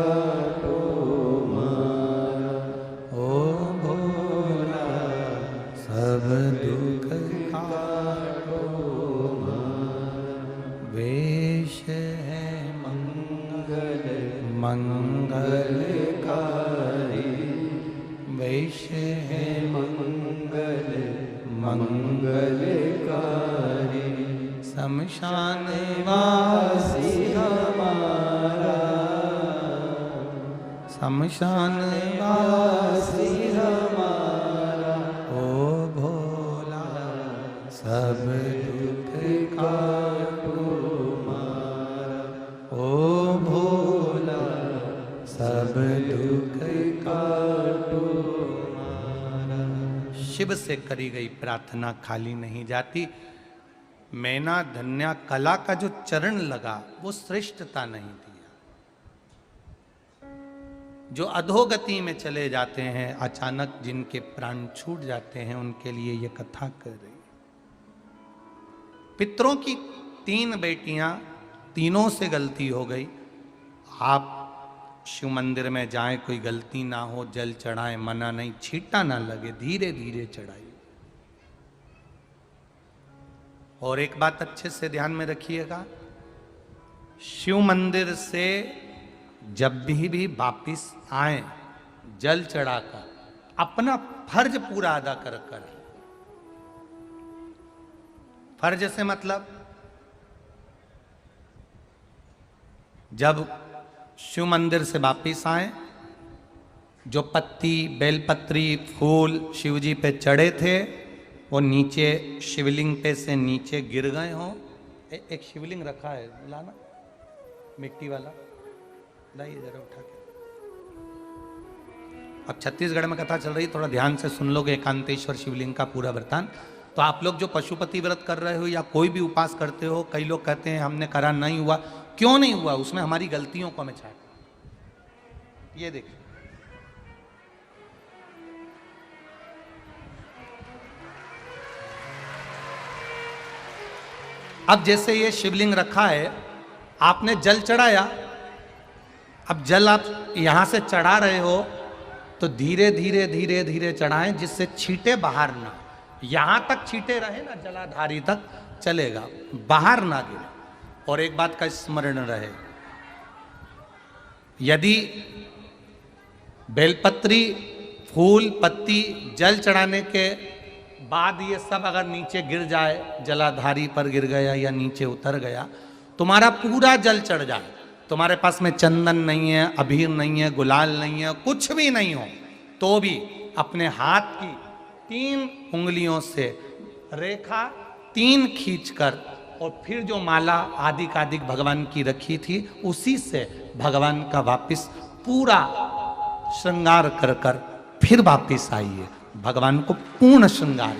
काटो मारा, ओ भोला सब दुख काटो मारा। वेश है मंगल मंगलकारी, वेश है मंगल मंगलकारी। शमशान वासी हमारा, शमशान वासी हमारा, ओ भोला सब दुख काटो मारा, ओ भोला सब दुख काटो मारा। शिव से करी गई प्रार्थना खाली नहीं जाती। मैना धन्या कला का जो चरण लगा वो श्रेष्ठता नहीं दिया। जो अधोगति में चले जाते हैं, अचानक जिनके प्राण छूट जाते हैं, उनके लिए ये कथा कर रही। पितरों की 3 बेटियां, तीनों से गलती हो गई। आप शिव मंदिर में जाएं, कोई गलती ना हो, जल चढ़ाएं, मना नहीं, छींटा ना लगे, धीरे धीरे चढ़ाइए। और एक बात अच्छे से ध्यान में रखिएगा, शिव मंदिर से जब भी वापिस आए, जल चढ़ाकर अपना फर्ज पूरा अदा कर कर। फर्ज से मतलब जब शिव मंदिर से वापिस आए, जो पत्ती, बेलपत्री, फूल शिव जी पे चढ़े थे वो नीचे शिवलिंग पे से नीचे गिर गए हों। एक शिवलिंग रखा है, लाना मिट्टी वाला, लाइए जरा उठा के। अब छत्तीसगढ़ में कथा चल रही, थोड़ा ध्यान से सुन लोगे एकांतेश्वर शिवलिंग का पूरा वृत्तांत। तो आप लोग जो पशुपति व्रत कर रहे हो या कोई भी उपास करते हो, कई लोग कहते हैं हमने करा नहीं हुआ। क्यों नहीं हुआ? उसमें हमारी गलतियों को हमें छाट। ये देखिए, अब जैसे ये शिवलिंग रखा है, आपने जल चढ़ाया। अब जल आप यहां से चढ़ा रहे हो तो धीरे धीरे धीरे धीरे चढ़ाएं, जिससे छींटे बाहर ना, यहां तक छींटे रहे ना, जलाधारी तक चलेगा, बाहर ना गिरे। और एक बात का स्मरण रहे, यदि बेलपत्री, फूल, पत्ती जल चढ़ाने के बाद ये सब अगर नीचे गिर जाए, जलाधारी पर गिर गया या नीचे उतर गया, तुम्हारा पूरा जल चढ़ जाए, तुम्हारे पास में चंदन नहीं है, अबीर नहीं है, गुलाल नहीं है, कुछ भी नहीं हो, तो भी अपने हाथ की 3 उंगलियों से रेखा 3 खींचकर और फिर जो माला आदिक भगवान की रखी थी, उसी से भगवान का वापिस पूरा श्रृंगार कर कर फिर वापिस आइए, भगवान को पूर्ण श्रृंगार।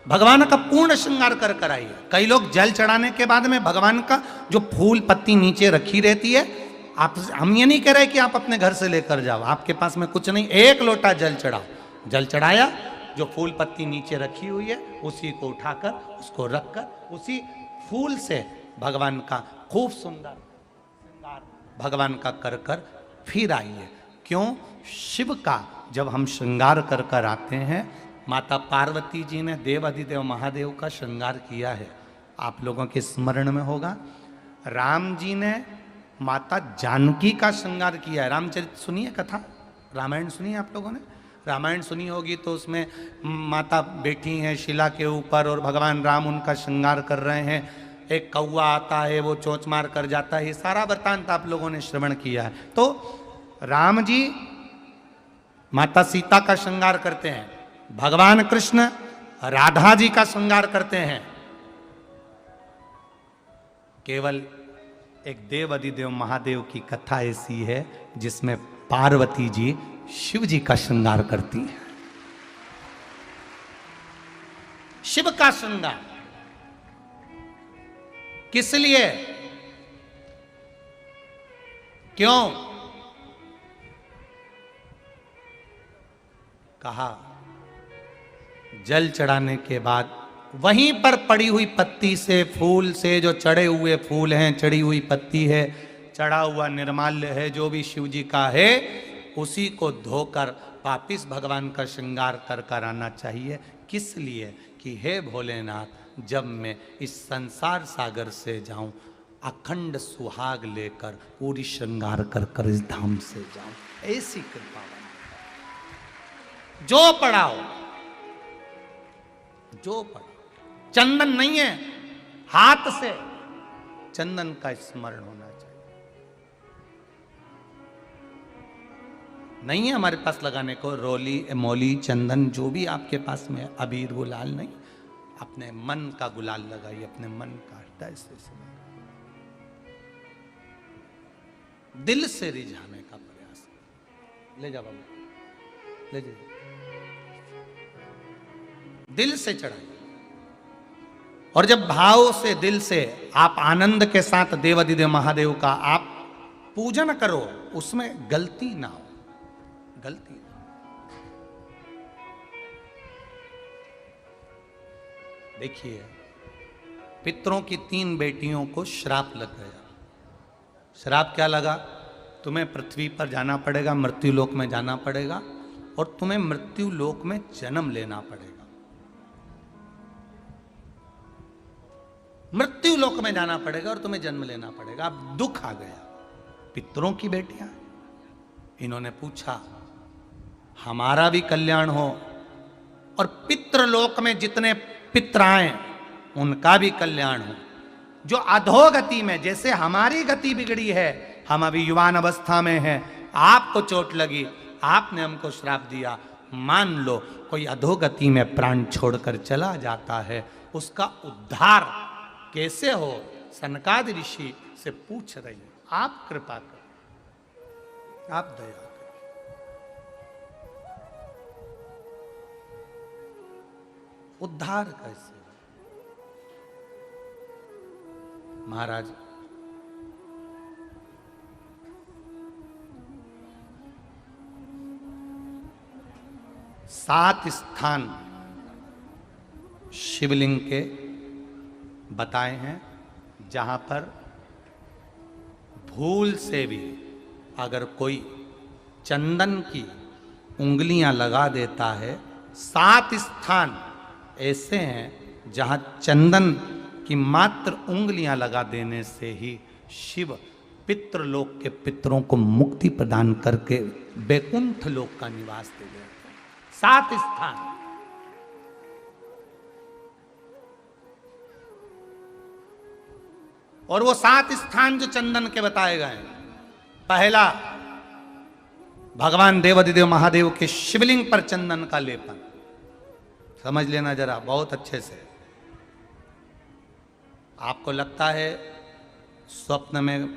भगवान का पूर्ण श्रृंगार कर कर आइए। कई लोग जल चढ़ाने के बाद में भगवान का जो फूल पत्ती नीचे रखी रहती है, आप, हम ये नहीं कह रहे कि आप अपने घर से लेकर जाओ, आपके पास में कुछ नहीं, 1 लोटा जल चढ़ाओ। जल चढ़ाया, जो फूल पत्ती नीचे रखी हुई है उसी को उठाकर, उसको रखकर उसी फूल से भगवान का खूब सुंदर श्रृंगार भगवान का कर कर फिर आइए। क्यों? शिव का जब हम श्रृंगार कर कर आते हैं, माता पार्वती जी ने देव अधिदेव महादेव का श्रृंगार किया है, आप लोगों के स्मरण में होगा। राम जी ने माता जानकी का श्रृंगार किया है। रामचरित सुनिए कथा, रामायण सुनिए, आप लोगों ने रामायण सुनी होगी, तो उसमें माता बैठी हैं शिला के ऊपर और भगवान राम उनका श्रृंगार कर रहे हैं। एक कौवा आता है, वो चोंच मार कर जाता है, ये सारा वृत्तांत आप लोगों ने श्रवण किया है। तो राम जी माता सीता का श्रृंगार करते हैं, भगवान कृष्ण राधा जी का श्रृंगार करते हैं। केवल एक देव अधिदेव महादेव की कथा ऐसी है जिसमें पार्वती जी शिव जी का श्रृंगार करती हैं। शिव का श्रृंगार किस लिए? क्यों? कहा जल चढ़ाने के बाद वहीं पर पड़ी हुई पत्ती से, फूल से, जो चढ़े हुए फूल हैं, चढ़ी हुई पत्ती है, चढ़ा हुआ निर्माल्य है, जो भी शिव जी का है, उसी को धोकर वापिस भगवान का श्रृंगार कर कर आना चाहिए। किस लिए? कि हे भोलेनाथ, जब मैं इस संसार सागर से जाऊं, अखंड सुहाग लेकर पूरी श्रृंगार कर कर इस धाम से जाऊं। ऐसी कृपा जो पढ़ाओ, जो पढ़ाओ, चंदन नहीं है, हाथ से चंदन का स्मरण होना चाहिए। नहीं है हमारे पास लगाने को रोली, मोली, चंदन, जो भी आपके पास में, अबीर, गुलाल नहीं, अपने मन का गुलाल लगाइए, अपने मन का हृदय से दिल से रिझाने का प्रयास। ले जा बाबू, ले जा, दिल से चढ़ाइए। और जब भाव से, दिल से आप आनंद के साथ देवाधिदेव महादेव का आप पूजन करो, उसमें गलती ना हो, गलती ना। देखिए, पितरों की 3 बेटियों को श्राप लग गया। श्राप क्या लगा? तुम्हें पृथ्वी पर जाना पड़ेगा, मृत्यु लोक में जाना पड़ेगा, और तुम्हें मृत्यु लोक में जन्म लेना पड़ेगा। मृत्यु लोक में जाना पड़ेगा और तुम्हें जन्म लेना पड़ेगा। अब दुख आ गया। पितरों की बेटियां, इन्होंने पूछा हमारा भी कल्याण हो और पितृलोक में जितने पितर आए उनका भी कल्याण हो। जो अधोगति में, जैसे हमारी गति बिगड़ी है, हम अभी युवान अवस्था में हैं, आपको चोट लगी, आपने हमको श्राप दिया, मान लो कोई अधोगति में प्राण छोड़कर चला जाता है, उसका उद्धार कैसे हो? सनकादि ऋषि से पूछ रही है। आप कृपा करें, आप दया करें। उद्धार कैसे? महाराज, सात स्थान शिवलिंग के बताए हैं, जहां पर भूल से भी अगर कोई चंदन की उंगलियां लगा देता है, 7 स्थान ऐसे हैं जहां चंदन की मात्र उंगलियां लगा देने से ही शिव पितृलोक के पितरों को मुक्ति प्रदान करके बैकुंठ लोक का निवास दे देते हैं। 7 स्थान। और वो 7 स्थान जो चंदन के बताए गए, पहला भगवान देवाधिदेव महादेव के शिवलिंग पर चंदन का लेपन। समझ लेना जरा बहुत अच्छे से। आपको लगता है स्वप्न में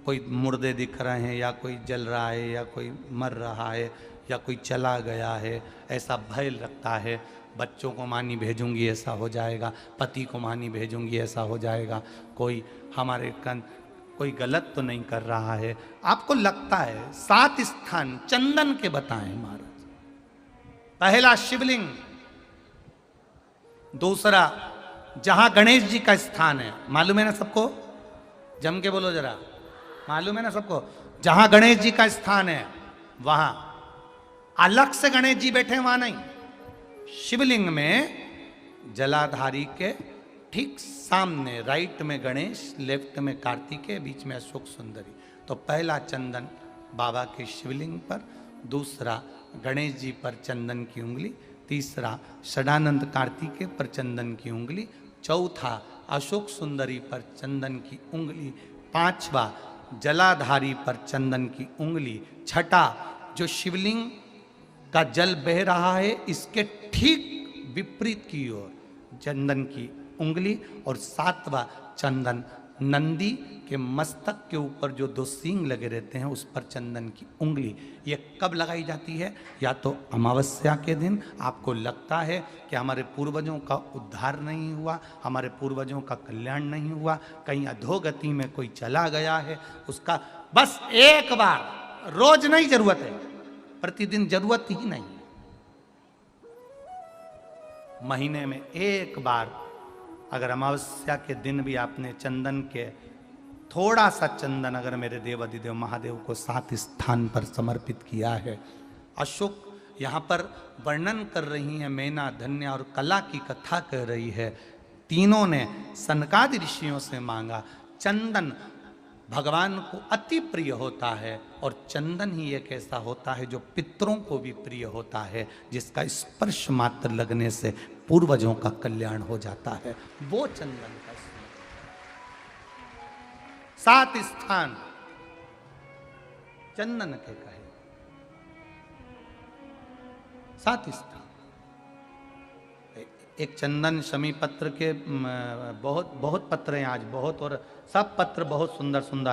कोई मुर्दे दिख रहे हैं, या कोई जल रहा है, या कोई मर रहा है, या कोई चला गया है, ऐसा भय लगता है। बच्चों को मानी भेजूंगी ऐसा हो जाएगा, पति को मानी भेजूंगी ऐसा हो जाएगा, कोई हमारे कोई गलत तो नहीं कर रहा है, आपको लगता है। 7 स्थान चंदन के बताएं महाराज। पहला शिवलिंग, दूसरा जहां गणेश जी का स्थान है, मालूम है ना सबको? जम के बोलो जरा, मालूम है ना सबको? जहां गणेश जी का स्थान है वहां अलग से गणेश जी बैठे, वहां नहीं। शिवलिंग में जलाधारी के ठीक सामने राइट में गणेश, लेफ्ट में कार्तिकेय, बीच में अशोक सुंदरी। तो पहला चंदन बाबा के शिवलिंग पर, दूसरा गणेश जी पर चंदन की उंगली, तीसरा षडानंद कार्तिकेय पर चंदन की उंगली, चौथा अशोक सुंदरी पर चंदन की उंगली, पांचवा जलाधारी पर चंदन की उंगली, छठा जो शिवलिंग का जल बह रहा है इसके ठीक विपरीत की ओर चंदन की उंगली, और 7वां चंदन नंदी के मस्तक के ऊपर जो 2 सींग लगे रहते हैं उस पर चंदन की उंगली। ये कब लगाई जाती है? या तो अमावस्या के दिन। आपको लगता है कि हमारे पूर्वजों का उद्धार नहीं हुआ, हमारे पूर्वजों का कल्याण नहीं हुआ, कहीं अधोगति में कोई चला गया है, उसका बस एक बार, रोज नहीं जरूरत है, प्रतिदिन जरूरत ही नहीं। महीने में एक बार अगर अमावस्या के दिन भी आपने चंदन के थोड़ा सा चंदन अगर मेरे देवाधिदेव महादेव को 7 स्थान पर समर्पित किया है। अशोक यहाँ पर वर्णन कर रही हैं, मैना धन्य और कला की कथा कह रही है। तीनों ने सनकादि ऋषियों से मांगा। चंदन भगवान को अति प्रिय होता है और चंदन ही एक ऐसा होता है जो पितरों को भी प्रिय होता है, जिसका स्पर्श मात्र लगने से पूर्वजों का कल्याण हो जाता है। वो चंदन का 7 स्थान चंदन के कहे, 7 स्थान। एक चंदन शमी पत्र के बहुत बहुत पत्र हैं आज, बहुत, और सब पत्र बहुत सुंदर सुंदर